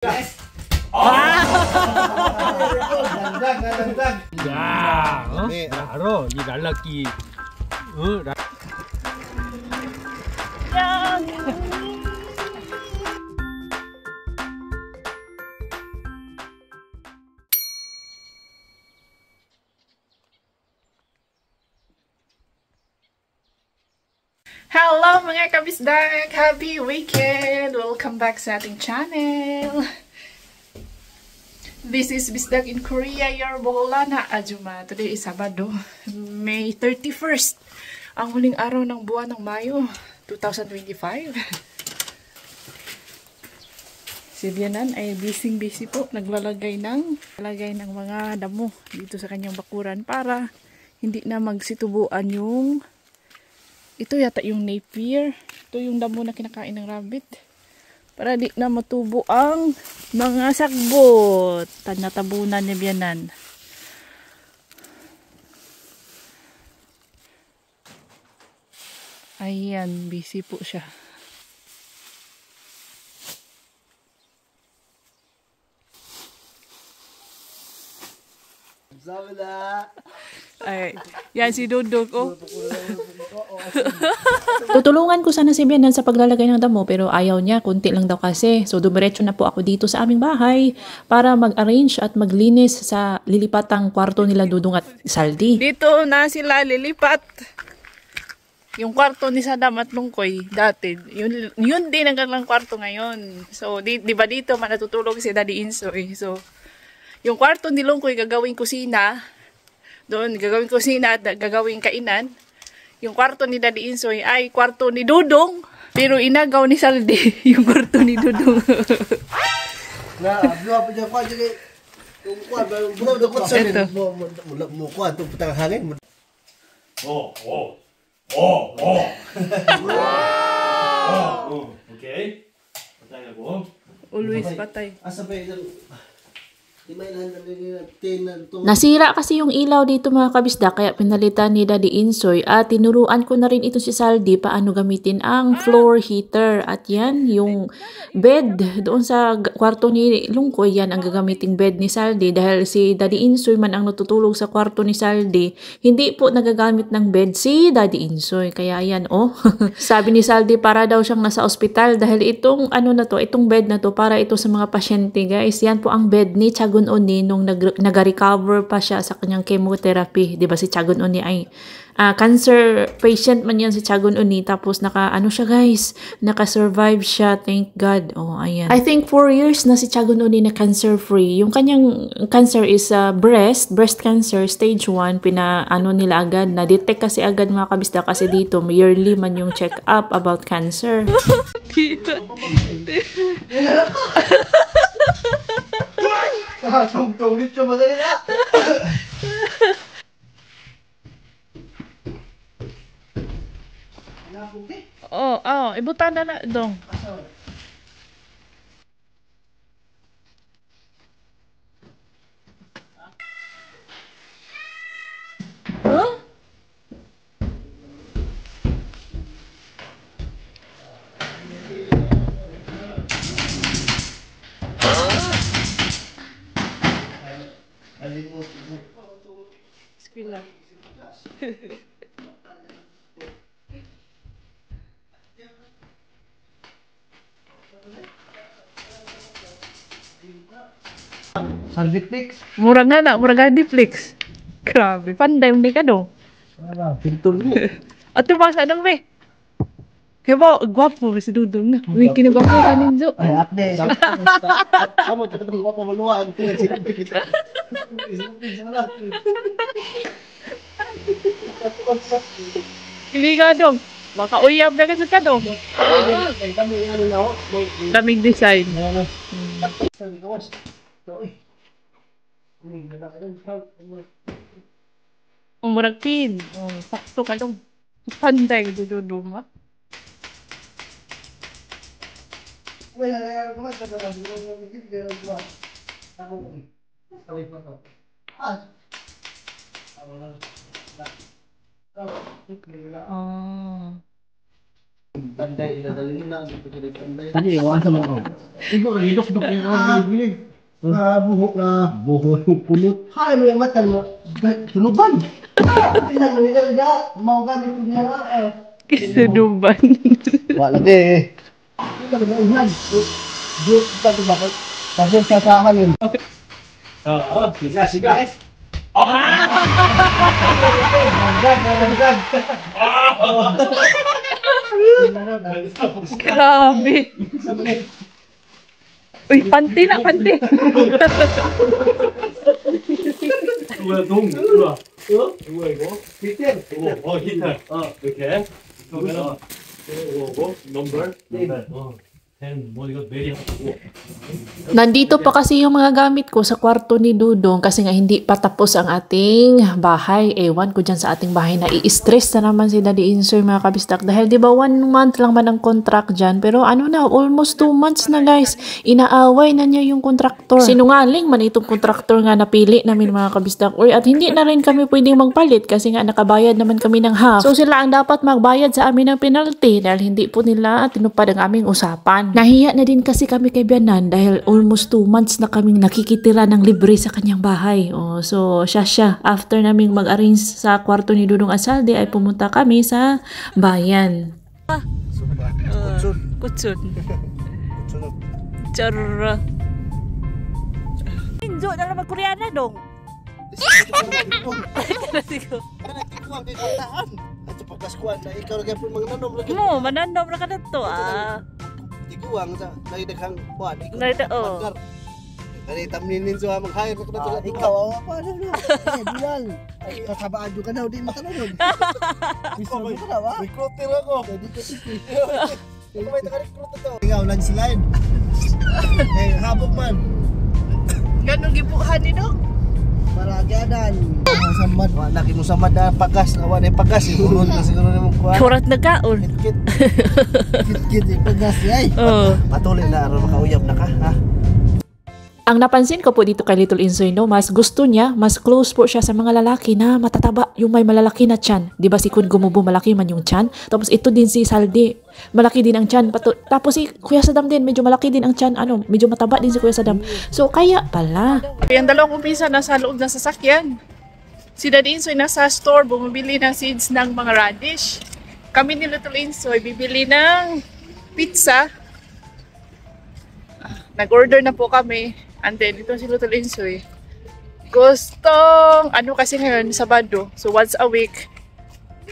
Yes. Dagdag. Ya, laro, ni lalaki. Hello mga kabisdak! Happy weekend! Welcome back sa ating channel! This is Bisdak in Korea, your Boholana Ajuma. Today is Sabado, May 31st. Ang huling araw ng buwan ng Mayo, 2025. Si Bianan ay busy po. Naglalagay ng mga damo dito sa kanyang bakuran para hindi na magsitubuan yung ito yata yung napier. Ito yung damo na kinakain ng rabbit. Para di na matubo ang mga sagbot. Natabunan ni Bianan. Ayan, busy po siya. Ay, yan si Dudok, oh. Tutulungan ko sana si Bianan sa paglalagay ng damo pero ayaw niya, kunti lang daw kasi. So dumiretso na po ako dito sa aming bahay para mag-arrange at maglinis sa lilipatang kwarto nila Dudong at Saldi. Dito na sila lilipat. Yung kwarto ni Sadam at Lungkoy dati, yun din ang kanilang kwarto ngayon. So di ba dito manatutulog si Daddy Insoy. So yung kwarto ni Lungkoy gagawing kusina. Doon gagawing kusina at gagawing kainan. Yung kwarto ni Daddy Insoy ay kwarto ni Dudong. Pero inagaw ni Saldi yung kwarto ni Dudong. Na, dua pa dyan kwa, sige. Yung kwa, mula na kwa sa rin. Mo kwa, itong putang hangin. Okay. Patay ako. Always patay. Asa pa yun? Nasira kasi yung ilaw dito mga kabisda kaya pinalitan ni Daddy Insoy at tinuruan ko na rin ito si Saldi paano gamitin ang floor heater. At yan, yung bed doon sa kwarto ni Lungkoy, yan ang gagamiting bed ni Saldi dahil si Daddy Insoy man ang natutulog sa kwarto ni Saldi. Hindi po nagagamit ng bed si Daddy Insoy. Kaya yan, oh. Sabi ni Saldi para daw siyang nasa ospital dahil itong itong bed na to para ito sa mga pasyente, guys. Yan po ang bed ni Chagun Oni nung nag-recover pa siya sa kanyang chemotherapy. 'Di ba si Chagun Oni ay cancer patient man yan si Chagun Oni, tapos siya guys, naka-survive siya, thank God. Oh, ayan. I think 4 years na si Chagun Oni na cancer free. Yung kanyang cancer is breast cancer stage 1. Nila agad, na detect kasi agad mga kabisda kasi dito yearly man yung check up about cancer. Tungtong dito madali na. Ibutan na dong. Huh? Squilla. Salvitix. Murag Gadiflix. Grabe, panday mo ka do. Pintul mo. Ato ba sa anong be? Kaya ba, gwapo si Dudong na. Uy, kinagwapo ka ninyo. Ay, akne. Kamu, tatapos ko pa maluhaan. Sinabi kita. Hindi ka dong. Baka uyab na kasi ka dong. Daming design. Murag pin. Sakto ka dong. Panday ka Dudong ha. Tanday, inadalin na. Tadi iwan sa mga. Ibo hilok-dok yung mga Buhok na. Buhok yung pulot. Hay, may mata mo. Sunuban. Pinang niya. Mau kami punya. Kisunuban. Wala lagi. Kita na ulan. Buhok kita bakit. Kasi sasahan yun. Siga, siga. Grabe. Uy, panty na, panty. 뭐야, 동, 뭐야? 뭐야 이거? 히터. 히터. 이렇게. 그러면 이거 넘버. 뭐 이거 내리하고. Nandito pa kasi yung mga gamit ko sa kwarto ni Dudong kasi nga hindi pa tapos ang ating bahay. Ewan ko dyan sa ating bahay na i-stress na naman si Daddy Insoy mga kabistak. Dahil di ba 1 month lang man ang contract dyan. Pero ano na, almost 2 months na guys. Inaaway na niya yung contractor. Sinungaling man itong contractor nga napili namin mga kabistak. At hindi na rin kami pwedeng magpalit kasi nga nakabayad naman kami ng half. So sila ang dapat magbayad sa amin ng penalty dahil hindi po nila tinupad ang aming usapan. Nahiya na din kasi kami kay Bianan dahil almost 2 months na kaming nakikitira ng libre sa kanyang bahay. So, siya. After naming mag-arrange sa kwarto ni Dudong Asalde ay pumunta kami sa bayan. Kutsun. Charra. Injo na naman Koreana dong. At pagkaskuan na ikaw lagi pun manganom lagi. Mo, manandom ra ka dito Tiguang sa naidaghang kuan. Oo. Kani tamninin so amang hayr ko na ikaw apa na. Bilal. Ay kasabaan ka daw di matanod. Biso mo ka daw. Recruiter ako. Hindi ko may taga-recruit to. Ikaw landslide. Eh habog man. Ganun gibuhan ni dong. Paragyadan. Samad. Wala kimo samad na pagas. Awan ay pagas. Siguro na siguro nimo kuan. Kurat na kaon. Kit pagas ay. Patuloy na aron makauyab na ka ha. Ang napansin ko po dito kay Little Insoy, no, mas gusto niya, mas close po siya sa mga lalaki na matataba, yung may malalaki na tiyan. Di ba si Kun Gumubo malaki man yung tiyan? Tapos ito din si Saldi, malaki din ang tiyan. Tapos si Kuya Sadam din, medyo malaki din ang tiyan, medyo mataba din si Kuya Sadam. So kaya pala. Yung dalawang umpisa nasa loob ng sasakyan. Si Daddy Insoy nasa store, bumibili ng seeds ng mga radish. Kami ni Little Insoy, bibili ng pizza. Nag-order na po kami. And then, ito si Little Insoy. Gustong, kasi ngayon, Sabado. So, once a week,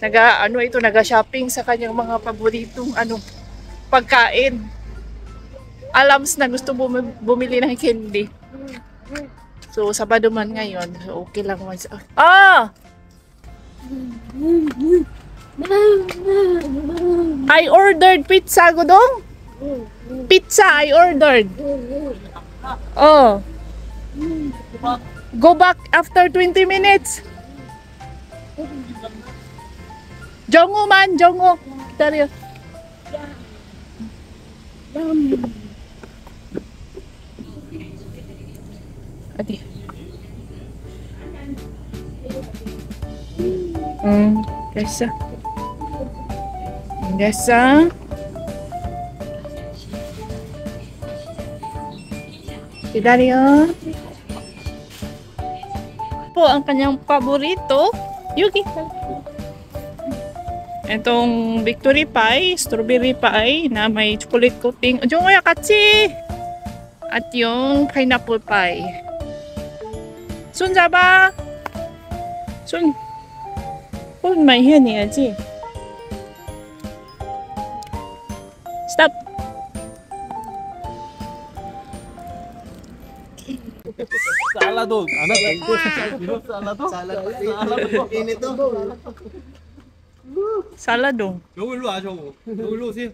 naga-shopping sa kanyang mga paboritong, pagkain. Alams na gusto bumili ng candy. So, Sabado man ngayon. So, okay lang once. I ordered pizza, Godong. Pizza, I ordered. Go back after 20 minutes. Jongo man, Jongo. Dario. Adi. Desa. Desa. Si Dario. Po ang kanyang paborito, Yuki. Itong victory pie, strawberry pie na may chocolate coating. Jongoya katsi. At yung pineapple pie. Sun jaba. Sun. Pun mai hian ni aji. Stop. 살라도 안 하다. 이거 살라도? Ini to. Salado. 여기 일로 와, 저거. 여기 일로 오세요.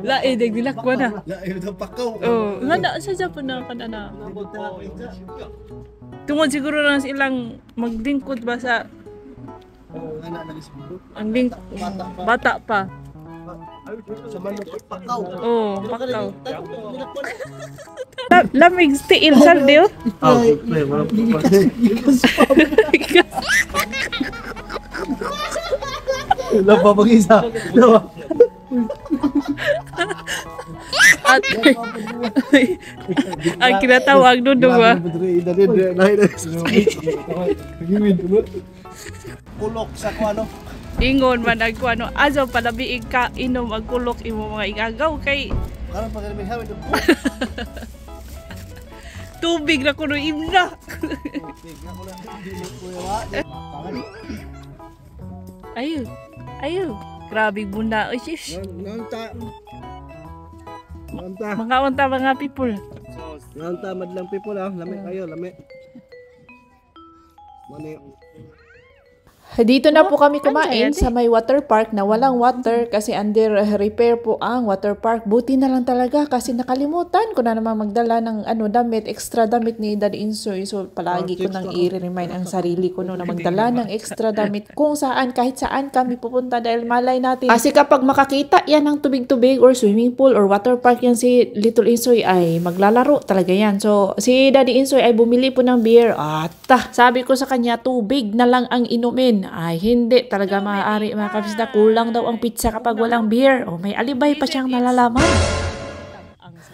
La dilakwa na. La ito pakaw. Ngana sa Japan na kanana. Tungod siguro lang silang magdingkod ba sa Ngana na siguro. ang bata pa. Sa manok pakaw. Pakaw. Lamig tiil saldi oh. Laba pag isa. Laba. At ang kinatawag dudong ba? Kulok sa kuano. Ingon man ang kuano, azaw palabiig ka inom ang kulok imo mga igagaw kay Karon pa kami hawid ko. tubig na kuno imna. Ayo, ayo. Grabe bunda. Oy, sis. Nanta. Nanta. Mga unta mga people. Nanta madlang people ah. Lami kayo, lami. Mani. Dito na po kami kumain sa may water park na walang water kasi under repair po ang water park. Buti na lang talaga kasi nakalimutan ko na naman magdala ng damit, extra damit ni Daddy Insoy. So palagi ko nang i-remind ang sarili ko na magdala ng extra damit kung saan, kahit saan kami pupunta dahil malay natin. Kasi kapag makakita yan ng tubig-tubig or swimming pool or water park yan si Little Insoy ay maglalaro talaga yan. So si Daddy Insoy ay bumili po ng beer. Sabi ko sa kanya tubig na lang ang inumin. Ay, hindi talaga maaari mga kabisda. Kulang daw ang pizza kapag walang beer. O, may alibay pa siyang nalalaman.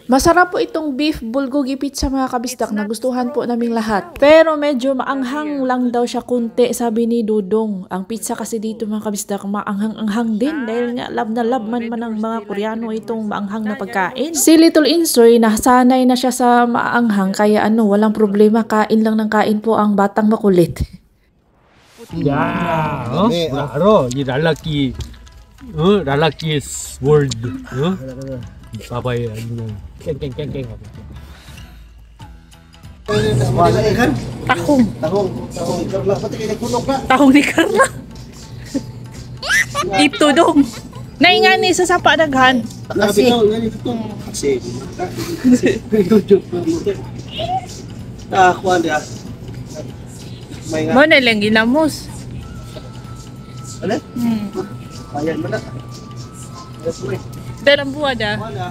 Masarap po itong beef bulgogi pizza mga kabisdak, nagustuhan po naming lahat. Pero medyo maanghang lang daw siya kunti, sabi ni Dudong. Ang pizza kasi dito mga kabisdak, maanghang-anghang din dahil nga love na love man ng mga Koreano itong maanghang na pagkain. Si Little Insoy, nasanay na siya sa maanghang kaya walang problema, kain lang ng kain po ang batang makulit. 야, 알아? 이 랄라키, 랄라키의 월드, 봐봐요, 그냥 깽깽깽깽 하고. Ikan? Tahong. Tahong. Karla pati kay kulok na. Tahong ni Carla. Ito dong. Naingani sa sapa daghan. Kasi kasi kuan dia. May nga. Mo na lang ginamos. Ano? Ayan man na. Yes, we. Darang buwan ah. Wala.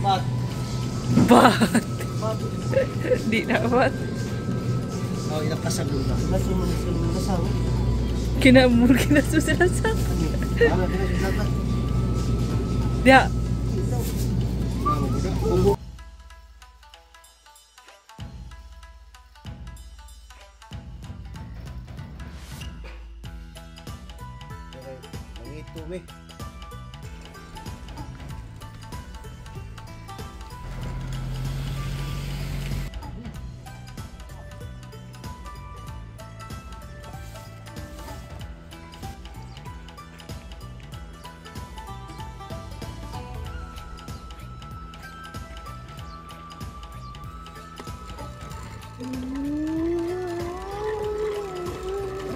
Bat. Bat. Di dapat. Oh, ina kasal na. Nasi mo kasal. Kinamur kinasusilasan. Ano kinasusilasan? Dia. Ito me.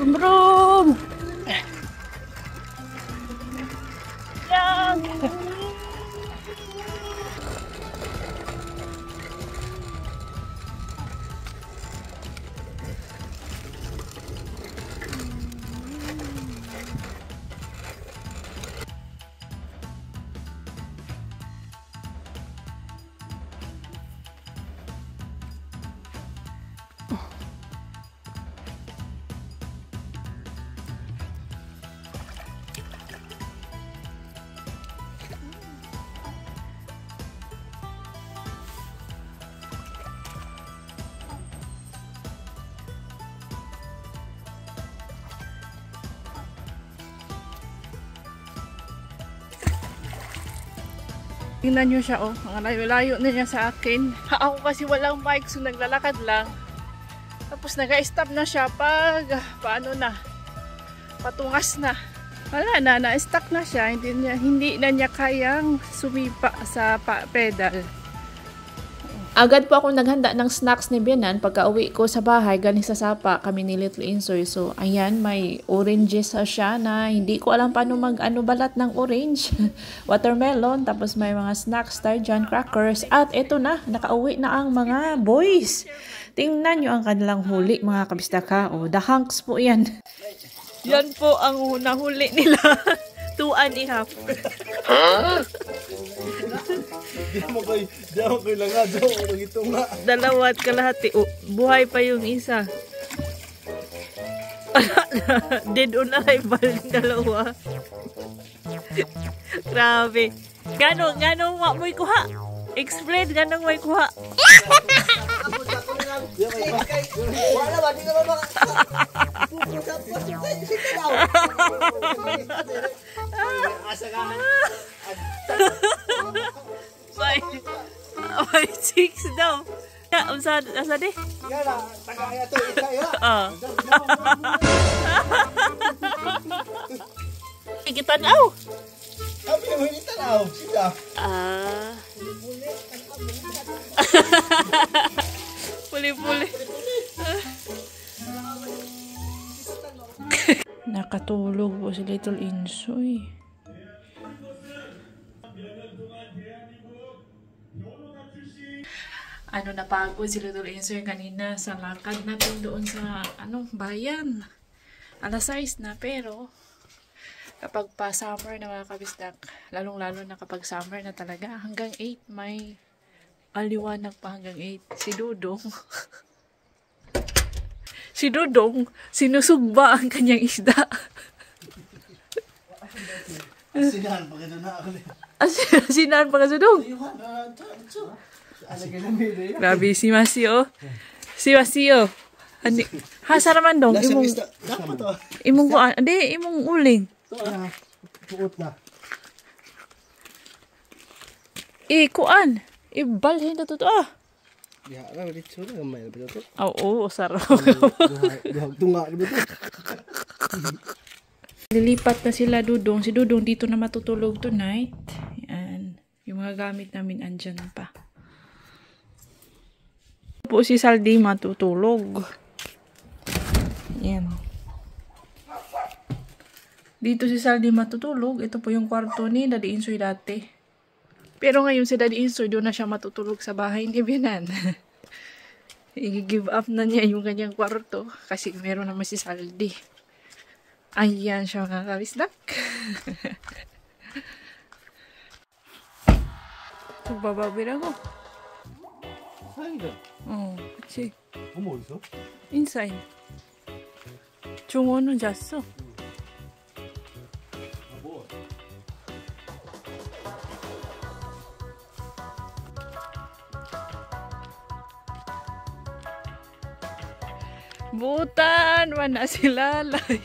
Brum. Tingnan nyo siya, oh. Mga layo-layo na niya sa akin. Ako kasi walang bike, so naglalakad lang. Tapos nag-stop na siya pag, paano na, patungas na. Wala na, na-stuck na siya. Hindi na niya kayang sumipa sa pedal. Agad po ako naghanda ng snacks ni Bianan pagka uwi ko sa bahay galing sa sapa kami ni Little Insoy. So ayan, may oranges siya na hindi ko alam paano balat ng orange. Watermelon, tapos may mga snacks tayo dyan, crackers. At eto na, nakauwi na ang mga boys. Tingnan nyo ang kanilang huli mga kabistaka. O, the hunks po yan. Yan po ang nahuli nila. 2.5. Di mo koy langad do ito nga. 2 kalahati. Oh, buhay pa yung isa. Dead on arrival yung dalawa. Grabe. Ganong mo'y kuha? Explain, ganong mo'y kuha? Wala ba? Di ka ba baka... May chicks daw. Asa di? Yan na, tagaya to, isa ya. Ikitanaw. Sabi mo, hindi tanaw. Sila. Puli-puli. Nakatulog po si Little Insoy. Napagod si Little Insoy kanina sa lakad natin doon sa bayan. Alas 6 na, pero kapag pa summer na mga kabisdak, lalong-lalo na kapag summer na talaga, hanggang 8 may aliwanag pa hanggang 8. Si Dudong, sinusugba ang kanyang isda. Sinahan pa ka na ako. Sinahan pa ka sa Dudong? Grabe si Masio. Si Masio. Hasaraman dong. Imong ko, imong uling. Puot na. Kuan. Ibalhin na to. Ya, ra dito na gamay na to. Oo, sarap. Tunga dito. Lilipat na sila Dudong. Si Dudong dito na matutulog tonight. Yan. Yung mga gamit namin andyan pa. Po si Saldi matutulog. Yan. Dito si Saldi matutulog. Ito po yung kwarto ni Daddy Insoy dati. Pero ngayon si Daddy Insoy doon na siya matutulog sa bahay ni Bianan. I-give up na niya yung kanyang kwarto kasi meron naman si Saldi. Ayan siya mga kabisdak. Nagbababir ako. 어, 그치. 어머 어디서? 인사인. 종원은 잤어. 뭐? Butan, mana si Lalay.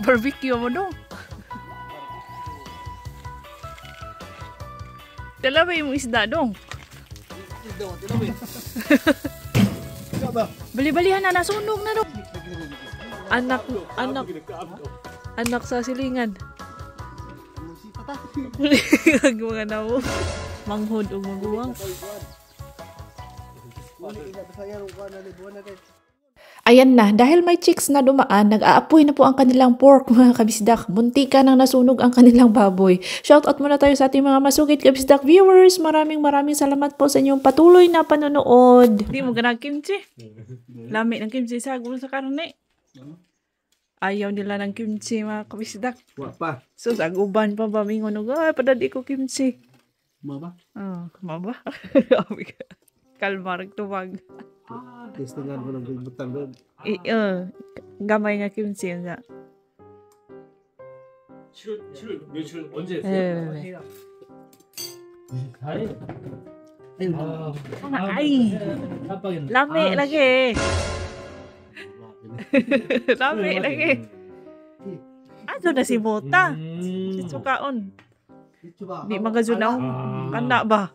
Barbecue mo dong. Dalawa yung isda dong. Bali-balihan na, nasunog na dong. Anak sa silingan. Mga nawo. Manghod o maguwang. Ayan na, dahil may chicks na dumaan, nag-aapoy na po ang kanilang pork mga kabisdak. Muntika nang nasunog ang kanilang baboy. Shoutout muna tayo sa ating mga masugid kabisdak viewers. Maraming salamat po sa inyong patuloy na panonood. Hindi mo ganag kimchi. Lami ng kimchi sa gulo sa karne. Ayaw nila ng kimchi mga kabisdak. Wapa. So saguban pa ba mingon og ay padadi ko kimchi. Maba? Maba. Kalmar tubag. Testingan mo ng butang doon. Gamay nga kimchi nga. 7월 며칠 언제 했어요? Ay. Lami lagi. Lami lagi. Ano na si Bota? Si Sukaon. Di magazunaw. Kanda ba?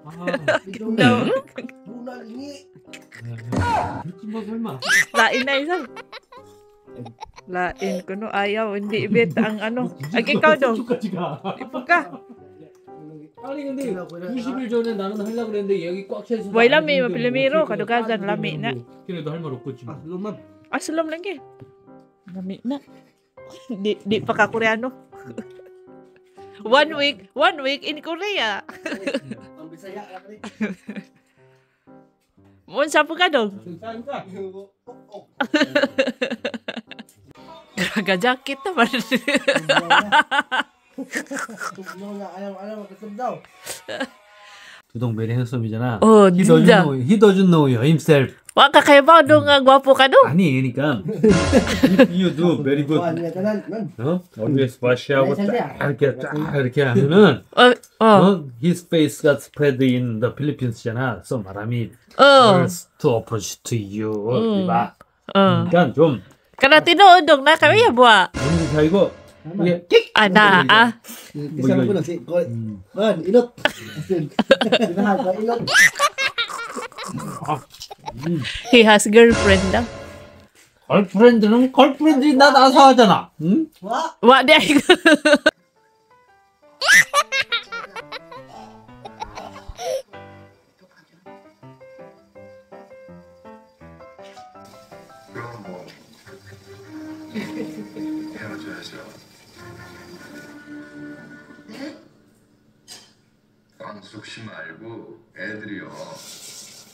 Kanda. Lain na isa. Lain ko no ayaw. Hindi ibet ang ano. Ay ikaw daw. Ipag ka. 아니 근데 20일 전에 나는 하려고 그랬는데 여기 꽉 차 있어서 Way lami, mapilimiro. Kadugagan, lami na. 걔네도 할 말 없겠지 뭐. Asalam lagi. Lami na. Di pa ka Koreano. 1 week in Korea. Ang Bisaya lang rin. Unsa po ka dong? Graga jacket naman. Mga ayaw magkasab daw. 두동벨이 핸섬이잖아. He He doesn't know himself. Wa ka kay ba dong nga gwapo ka dong? 아니, 그러니까 you do very good. always wash-하고 이렇게 하면은 his face got spread in the Philippines,잖아. So 말함이 girls to approach to you, diba? 그러니까 좀 Kana tinuod dong na kami ba? 이렇게 하고 이게 Ana Kasama ko lang si Man, inot. Sinahan ko, inot. he has girlfriend daw. 걸프렌드는 걸프렌드 나 나서 하잖아. 응? Wa? Wa di ay. 그럼 뭐 헤어져야죠. 네? 광숙 씨 말고 애들이요.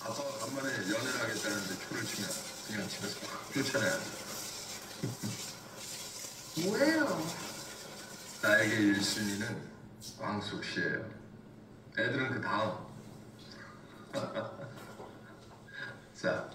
아빠가 간만에 연애를 하겠다는데 초를 치면 그냥 집에서 확 쫓아내야죠. 뭐예요? 나에게 1순위는 광숙 씨예요. 애들은 그 다음. 자.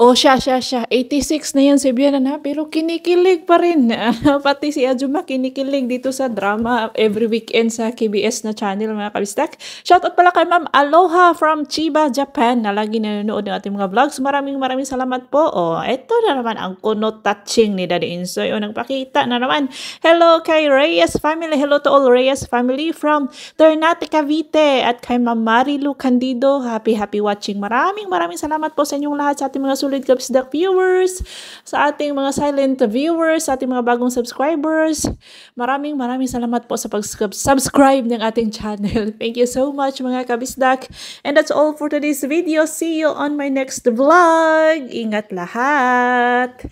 Oh, siya. 86 na yan si Bianan ha, pero kinikilig pa rin. Pati si Ajuma kinikilig dito sa drama every weekend sa KBS na channel, mga kabistak. Shoutout pala kay Ma'am Aloha from Chiba, Japan, na lagi nanonood ng ating mga vlogs. Maraming salamat po. Oh, eto na naman ang kuno touching ni Daddy Insoy. O, nagpakita na naman. Hello kay Reyes family. Hello to all Reyes family from Ternate, Cavite. At kay Ma'am Marilu Candido. Happy watching. Maraming salamat po sa inyong lahat, sa ating mga sulit kabisdak viewers, sa ating mga silent viewers, sa ating mga bagong subscribers. Maraming salamat po sa pag-subscribe ng ating channel. Thank you so much, mga kabisdak. And that's all for today's video. See you on my next vlog. Ingat lahat!